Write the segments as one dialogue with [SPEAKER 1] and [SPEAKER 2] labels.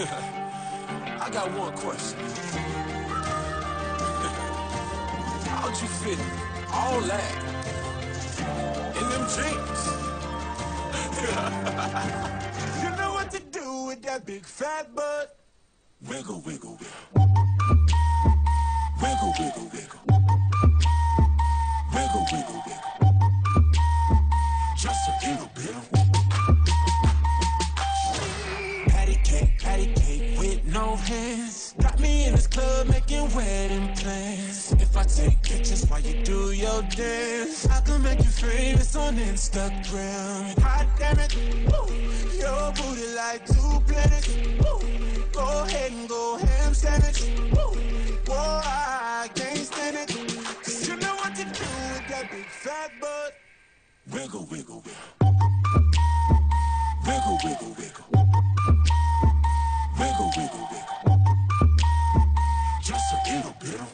[SPEAKER 1] I got one question. How'd you fit all that in them jeans? You know what to do with that big fat butt. Wiggle, wiggle, wiggle. Wiggle, wiggle, wiggle. Wiggle, wiggle, wiggle. Just a little bit of patty cake with no hands. Got me in this club making wedding plans. If I take pictures while you do your dance, I can make you famous on Instagram. Hot damn it, woo. Your booty like 2 planets. Woo. Go ahead and go ham sandwich. Woo. Boy, I can't stand it. 'Cause you know what to do with that big fat butt. Wiggle, wiggle, wiggle. Wiggle, wiggle, wiggle. Wiggle, wiggle, wiggle. Just a little bit of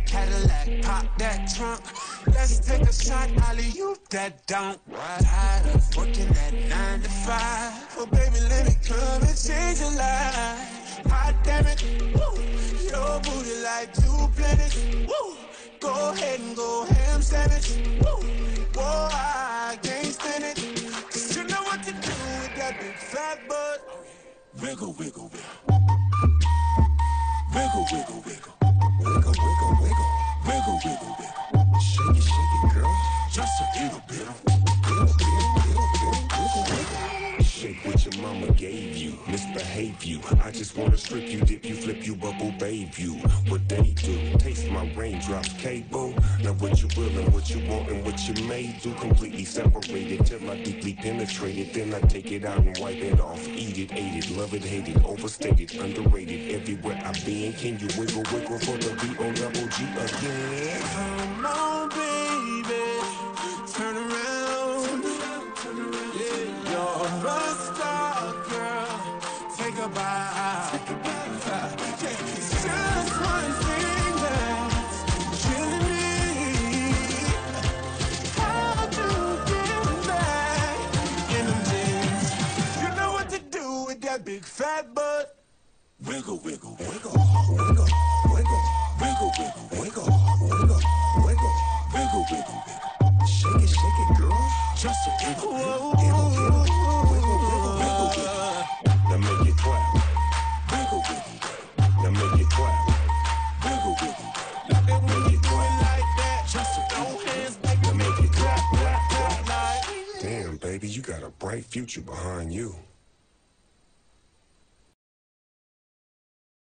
[SPEAKER 1] Cadillac, pop that trunk. Let's take a shot, alley-oop that don't. Tired of working at 9 to 5. Oh, baby, let me come and change your life. Hot damn it, woo. Your booty like 2 planets. Woo. Go ahead and go ham sandwich. Woo. Boy, I can't stand it. 'Cause you know what to do with that big fat butt. Wiggle, wiggle, wiggle. Wiggle, wiggle, wiggle. Wiggle, wiggle, wiggle. Wiggle, wiggle, wiggle. Shake it, girl. Just a little bit of
[SPEAKER 2] shake what your mama gave you, misbehave you. I just wanna strip you, dip you, flip you, bubble bathe you. What they do, taste my raindrops, cable. Now what you will and what you want and what you may do, completely separated till I deeply penetrate it. Then I take it out and wipe it off, eat it, ate it, love it, hate it, overstated, underrated. Everywhere I been, can you wiggle, wiggle for the beat on double G again?
[SPEAKER 1] Come on, baby, turn around. Yeah, you're a star, girl. Take a bow. It's just one thing that's killing me. How to get back in them jeans? You know what to do with that big fat butt. Wiggle, wiggle, wiggle, wiggle, wiggle, wiggle, wiggle, wiggle, wiggle, wiggle, wiggle, wiggle, wiggle. Shake it, girl. Just a wiggle, wiggle, wiggle, wiggle, wiggle, wiggle.
[SPEAKER 2] Now make it clap.
[SPEAKER 1] Wiggle, wiggle, wiggle.
[SPEAKER 2] Now make it clap.
[SPEAKER 1] Wiggle, wiggle, wiggle. Make it do it like that. Just a throw hands, baby.
[SPEAKER 2] Now make it clap, clap,
[SPEAKER 1] clap,
[SPEAKER 2] clap.
[SPEAKER 1] like.
[SPEAKER 2] Damn, baby, you got a bright future behind you.